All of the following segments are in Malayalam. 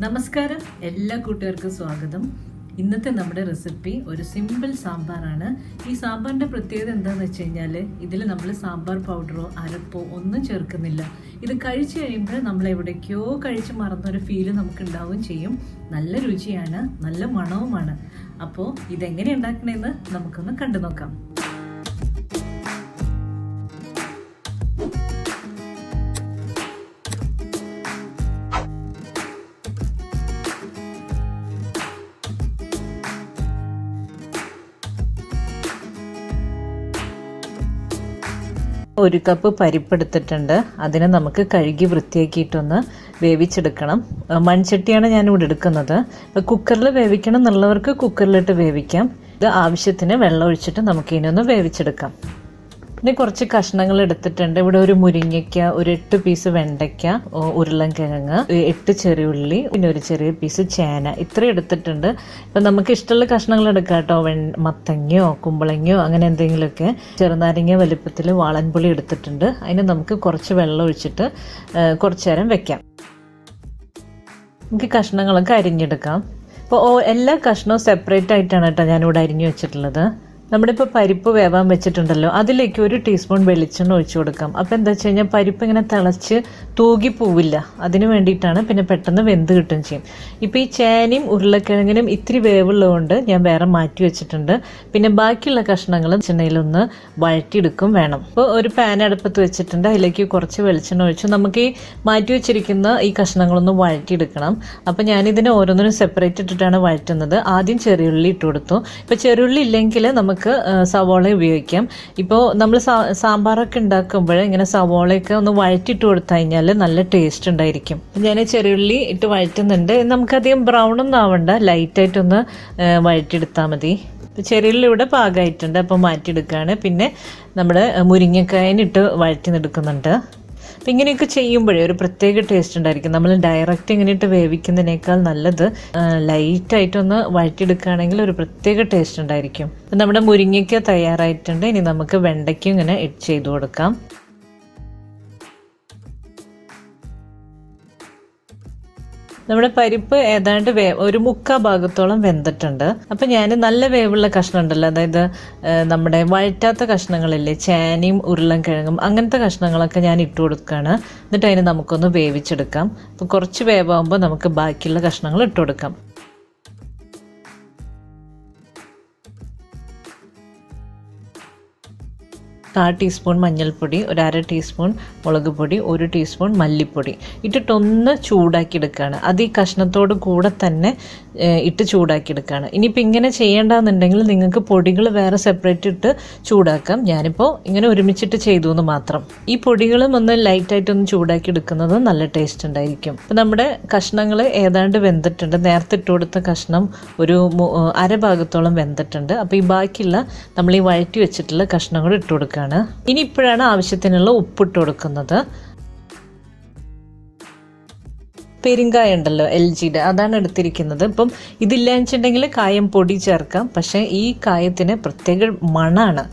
നമസ്കാരം, എല്ലാ കൂട്ടുകാർക്കും സ്വാഗതം. ഇന്നത്തെ നമ്മുടെ റെസിപ്പി ഒരു സിമ്പിൾ സാമ്പാറാണ്. ഈ സാമ്പാറിൻ്റെ പ്രത്യേകത എന്താണെന്ന് വെച്ച് കഴിഞ്ഞാൽ ഇതിൽ നമ്മൾ സാമ്പാർ പൗഡറോ അരപ്പോ ഒന്നും ചേർക്കുന്നില്ല. ഇത് കഴിച്ചു കഴിയുമ്പോൾ നമ്മൾ എവിടേക്കോ കഴിച്ച് മറന്നൊരു ഫീല് നമുക്ക് ഉണ്ടാവുകയും ചെയ്യും. നല്ല രുചിയാണ്, നല്ല മണവുമാണ്. അപ്പോൾ ഇതെങ്ങനെ ഉണ്ടാക്കണമെന്ന് നമുക്കൊന്ന് കണ്ടു നോക്കാം. ഒരു കപ്പ് പരിപ്പെടുത്തിട്ടുണ്ട്. അതിനെ നമുക്ക് കഴുകി വൃത്തിയാക്കിയിട്ടൊന്ന് വേവിച്ചെടുക്കണം. മൺചട്ടിയാണ് ഞാനിവിടെ എടുക്കുന്നത്. ഇപ്പോൾ കുക്കറിൽ വേവിക്കണം എന്നുള്ളവർക്ക് കുക്കറിലിട്ട് വേവിക്കാം. ഇത് ആവശ്യത്തിന് വെള്ളം ഒഴിച്ചിട്ട് നമുക്ക് ഇതിനൊന്ന് വേവിച്ചെടുക്കാം. പിന്നെ കുറച്ച് കഷ്ണങ്ങൾ എടുത്തിട്ടുണ്ട്. ഇവിടെ ഒരു മുരിങ്ങയ്ക്ക, ഒരു 8 പീസ് വെണ്ടയ്ക്ക, ഉരുളൻകിഴങ്ങ്, 8 ചെറിയുള്ളി, പിന്നെ ഒരു ചെറിയ പീസ് ചേന, ഇത്രയും എടുത്തിട്ടുണ്ട്. ഇപ്പം നമുക്ക് ഇഷ്ടമുള്ള കഷ്ണങ്ങൾ എടുക്കാം കേട്ടോ. മത്തങ്ങയോ കുമ്പളങ്ങയോ അങ്ങനെ എന്തെങ്കിലുമൊക്കെ. ചെറുനാരങ്ങ വലിപ്പത്തിൽ വാളൻപുളി എടുത്തിട്ടുണ്ട്. അതിന് നമുക്ക് കുറച്ച് വെള്ളം ഒഴിച്ചിട്ട് കുറച്ച് നേരം വെക്കാം. നമുക്ക് കഷ്ണങ്ങളൊക്കെ അരിഞ്ഞെടുക്കാം. ഇപ്പോൾ എല്ലാ കഷ്ണവും സെപ്പറേറ്റ് ആയിട്ടാണ് കേട്ടോ ഞാനിവിടെ അരിഞ്ഞു വെച്ചിട്ടുള്ളത്. നമ്മളിപ്പോൾ പരിപ്പ് വേവാൻ വെച്ചിട്ടുണ്ടല്ലോ, അതിലേക്ക് 1 ടീസ്പൂൺ വെളിച്ചെണ്ണ ഒഴിച്ചു കൊടുക്കാം. അപ്പോൾ എന്താ വെച്ച് കഴിഞ്ഞാൽ പരിപ്പ് ഇങ്ങനെ തിളച്ച് തൂകി പോവില്ല. അതിന് വേണ്ടിയിട്ടാണ്. പിന്നെ പെട്ടെന്ന് വെന്ത് കിട്ടുകയും ചെയ്യും. ഇപ്പോൾ ഈ ചേനയും ഉരുളക്കിഴങ്ങിനും ഇത്തിരി വേവുള്ളതുകൊണ്ട് ഞാൻ വേറെ മാറ്റി വെച്ചിട്ടുണ്ട്. പിന്നെ ബാക്കിയുള്ള കഷ്ണങ്ങൾ ചെണ്ണയിലൊന്ന് വഴറ്റിയെടുക്കും വേണം. അപ്പോൾ ഒരു പാൻ അടുപ്പത്ത് വെച്ചിട്ടുണ്ട്. അതിലേക്ക് കുറച്ച് വെളിച്ചെണ്ണ ഒഴിച്ചു നമുക്ക് ഈ മാറ്റി വെച്ചിരിക്കുന്ന ഈ കഷ്ണങ്ങളൊന്ന് വഴറ്റിയെടുക്കണം. അപ്പോൾ ഞാനിതിനെ ഓരോന്നിനും സെപ്പറേറ്റ് ഇട്ടിട്ടാണ് വഴറ്റുന്നത്. ആദ്യം ചെറിയുള്ളി ഇട്ട് കൊടുത്തു. ഇപ്പോൾ ചെറിയുള്ളി ഇല്ലെങ്കിൽ നമുക്ക് സവോള ഉപയോഗിക്കാം. ഇപ്പോൾ നമ്മൾ സാമ്പാറൊക്കെ ഉണ്ടാക്കുമ്പോൾ ഇങ്ങനെ സവോളയൊക്കെ ഒന്ന് വഴറ്റിട്ട് കൊടുത്തു കഴിഞ്ഞാൽ നല്ല ടേസ്റ്റ് ഉണ്ടായിരിക്കും. ഞാൻ ചെറിയുള്ളി ഇട്ട് വഴറ്റുന്നുണ്ട്. നമുക്കധികം ബ്രൗൺ ഒന്നും ആവണ്ട, ലൈറ്റായിട്ടൊന്ന് വഴറ്റിയെടുത്താൽ മതി. ചെറിയുള്ളി ഇവിടെ പാകമായിട്ടുണ്ട്. അപ്പോൾ മാറ്റിയെടുക്കുകയാണ്. പിന്നെ നമ്മുടെ മുരിങ്ങക്കായനിട്ട് വഴറ്റിനെടുക്കുന്നുണ്ട്. അപ്പം ഇങ്ങനെയൊക്കെ ചെയ്യുമ്പോഴേ ഒരു പ്രത്യേക ടേസ്റ്റ് ഉണ്ടായിരിക്കും. നമ്മൾ ഡയറക്റ്റ് ഇങ്ങനെയിട്ട് വേവിക്കുന്നതിനേക്കാൾ നല്ലത് ലൈറ്റായിട്ടൊന്ന് വഴറ്റിയെടുക്കുകയാണെങ്കിൽ ഒരു പ്രത്യേക ടേസ്റ്റ് ഉണ്ടായിരിക്കും. അപ്പം നമ്മുടെ മുരിങ്ങയ്ക്ക തയ്യാറായിട്ടുണ്ട്. ഇനി നമുക്ക് വെണ്ടയ്ക്കും ഇങ്ങനെ ചെയ്തു കൊടുക്കാം. നമ്മുടെ പരിപ്പ് ഏതാണ്ട് ഒരു 1/4 ഭാഗത്തോളം വെന്തിട്ടുണ്ട്. അപ്പം ഞാൻ നല്ല വേവുള്ള കഷ്ണം ഉണ്ടല്ലോ, അതായത് നമ്മുടെ വഴറ്റാത്ത കഷ്ണങ്ങളില്ലേ, ചേനയും ഉരുളൻകിഴങ്ങും അങ്ങനത്തെ കഷ്ണങ്ങളൊക്കെ ഞാൻ ഇട്ട് കൊടുക്കുകയാണ്. എന്നിട്ട് അതിന് നമുക്കൊന്ന് വേവിച്ചെടുക്കാം. അപ്പോൾ കുറച്ച് വേവാകുമ്പോൾ നമുക്ക് ബാക്കിയുള്ള കഷ്ണങ്ങൾ ഇട്ട് കൊടുക്കാം. കാൽ ടീസ്പൂൺ മഞ്ഞൾപ്പൊടി, 1/2 ടീസ്പൂൺ മുളക് പൊടി, 1 ടീസ്പൂൺ മല്ലിപ്പൊടി ഇട്ടിട്ടൊന്ന് ചൂടാക്കിയെടുക്കുകയാണ്. അത് ഈ കഷ്ണത്തോട് കൂടെ തന്നെ ഇട്ട് ചൂടാക്കിയെടുക്കുകയാണ്. ഇനിയിപ്പോൾ ഇങ്ങനെ ചെയ്യേണ്ടതെന്നുണ്ടെങ്കിൽ നിങ്ങൾക്ക് പൊടികൾ വേറെ സെപ്പറേറ്റ് ഇട്ട് ചൂടാക്കാം. ഞാനിപ്പോൾ ഇങ്ങനെ ഒരുമിച്ചിട്ട് ചെയ്തു എന്ന് മാത്രം. ഈ പൊടികളും ഒന്ന് ലൈറ്റായിട്ടൊന്ന് ചൂടാക്കി എടുക്കുന്നത് നല്ല ടേസ്റ്റ് ഉണ്ടായിരിക്കും. അപ്പോൾ നമ്മുടെ കഷ്ണങ്ങൾ ഏതാണ്ട് വെന്തിട്ടുണ്ട്. നേരത്തെ ഇട്ട് കൊടുത്ത കഷ്ണം ഒരു 1/2 ഭാഗത്തോളം വെന്തിട്ടുണ്ട്. അപ്പോൾ ഈ ബാക്കിയുള്ള നമ്മൾ ഈ വഴറ്റി വെച്ചിട്ടുള്ള കഷ്ണങ്ങൾ ഇട്ട് കൊടുക്കുകയാണ്. ഇനി ഇപ്പോഴാണ് ആവശ്യത്തിനുള്ള ഉപ്പിട്ട് കൊടുക്കുന്നത്. പെരുങ്കായ ഉണ്ടല്ലോ, LGയുടെ, അതാണ് എടുത്തിരിക്കുന്നത്. ഇപ്പം ഇതില്ലാന്ന് വെച്ചിട്ടുണ്ടെങ്കിൽ കായം പൊടി ചേർക്കാം. പക്ഷേ ഈ കായത്തിന് പ്രത്യേക മണാണ്,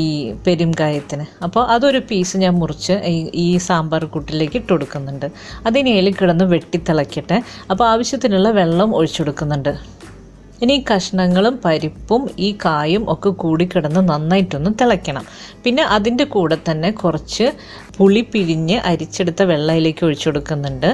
ഈ പെരുങ്കായത്തിന്. അപ്പോൾ അതൊരു പീസ് ഞാൻ മുറിച്ച് ഈ സാമ്പാർ കൂട്ടിലേക്ക് ഇട്ട് കൊടുക്കുന്നുണ്ട്. അതിനേൽ കിടന്ന് വെട്ടിത്തിളക്കട്ടെ. അപ്പോൾ ആവശ്യത്തിനുള്ള വെള്ളം ഒഴിച്ചു കൊടുക്കുന്നുണ്ട്. ഇനി ഈ കഷ്ണങ്ങളും പരിപ്പും ഈ കായും ഒക്കെ കൂടി കിടന്ന് നന്നായിട്ടൊന്ന് തിളയ്ക്കണം. പിന്നെ അതിൻ്റെ കൂടെ തന്നെ കുറച്ച് പുളി പിഴിഞ്ഞ് അരിച്ചെടുത്ത വെള്ളം അതിലേക്ക് ഒഴിച്ചു കൊടുക്കുന്നുണ്ട്.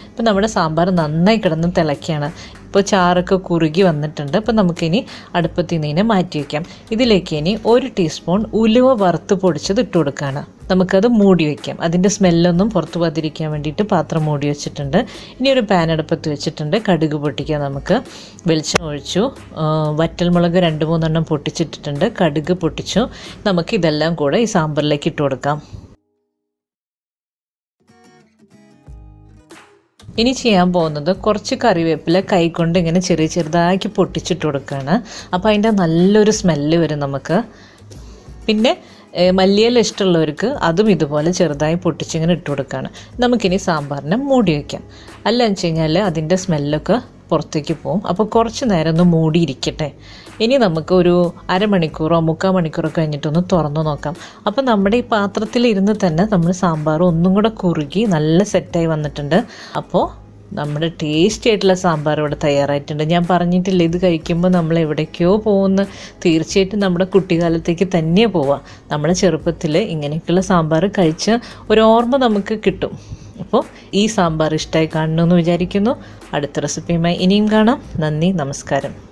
ഇപ്പം നമ്മുടെ സാമ്പാർ നന്നായി കിടന്ന് തിളയ്ക്കുകയാണ്. ഇപ്പോൾ ചാറൊക്കെ കുറുകി വന്നിട്ടുണ്ട്. അപ്പോൾ നമുക്കിനി അടുപ്പത്തിൽ നിന്ന് മാറ്റി വയ്ക്കാം. ഇതിലേക്ക് ഇനി 1 ടീസ്പൂൺ ഉലുവ വറുത്ത് പൊടിച്ചത് ഇട്ട് കൊടുക്കുകയാണ്. നമുക്കത് മൂടി വയ്ക്കാം. അതിൻ്റെ സ്മെല്ലൊന്നും പുറത്തു പോകാതിരിക്കാൻ വേണ്ടിയിട്ട് പാത്രം മൂടി വെച്ചിട്ടുണ്ട്. ഇനി ഒരു പാൻ അടുപ്പത്ത് വെച്ചിട്ടുണ്ട്. കടുക് പൊട്ടിക്കാൻ നമുക്ക് വെളിച്ചെണ്ണ ഒഴിച്ചു. വറ്റൽമുളക് 2-3 എണ്ണം പൊട്ടിച്ചിട്ടിട്ടുണ്ട്. കടുക് പൊട്ടിച്ചു. നമുക്കിതെല്ലാം കൂടെ ഈ സാമ്പാറിലേക്ക് ഇട്ട് കൊടുക്കാം. ഇനി ചെയ്യാൻ പോകുന്നത് കുറച്ച് കറിവേപ്പില കൈകൊണ്ട് ഇങ്ങനെ ചെറുതാക്കി പൊട്ടിച്ചിട്ട് കൊടുക്കുകയാണ്. അപ്പോൾ അതിൻ്റെ നല്ലൊരു സ്മെല്ല് വരും നമുക്ക്. പിന്നെ മല്ലിയില ഇഷ്ടമുള്ളവർക്ക് അതും ഇതുപോലെ ചെറുതായി പൊട്ടിച്ചിങ്ങനെ ഇട്ട് കൊടുക്കുകയാണ്. നമുക്കിനി സാമ്പാറിനെ മൂടി വയ്ക്കാം. അല്ലെന്ന് വെച്ച് കഴിഞ്ഞാൽ അതിൻ്റെ സ്മെല്ലൊക്കെ പുറത്തേക്ക് പോകും. അപ്പോൾ കുറച്ച് നേരം ഒന്ന് മൂടിയിരിക്കട്ടെ. ഇനി നമുക്ക് ഒരു അരമണിക്കൂറോ 3/4 മണിക്കൂറോ കഴിഞ്ഞിട്ടൊന്ന് തുറന്നു നോക്കാം. അപ്പോൾ നമ്മുടെ ഈ പാത്രത്തിൽ ഇരുന്ന് തന്നെ നമ്മൾ സാമ്പാർ ഒന്നും കൂടെ കുറുകി നല്ല സെറ്റായി വന്നിട്ടുണ്ട്. അപ്പോൾ നമ്മുടെ ടേസ്റ്റി ആയിട്ടുള്ള സാമ്പാർ ഇവിടെ തയ്യാറായിട്ടുണ്ട്. ഞാൻ പറഞ്ഞിട്ടില്ല, ഇത് കഴിക്കുമ്പോൾ നമ്മൾ എവിടേക്കോ പോകുന്ന, തീർച്ചയായിട്ടും നമ്മുടെ കുട്ടിക്കാലത്തേക്ക് തന്നെ പോവാം. നമ്മുടെ ചെറുപ്പത്തിൽ ഇങ്ങനെയൊക്കെയുള്ള സാമ്പാർ കഴിച്ച് ഒരു ഓർമ്മ നമുക്ക് കിട്ടും. അപ്പോൾ ഈ സാമ്പാർ ഇഷ്ടമായി കാണണമെന്ന് വിചാരിക്കുന്നു. അടുത്ത റെസിപ്പിയുമായി ഇനിയും കാണാം. നന്ദി, നമസ്കാരം.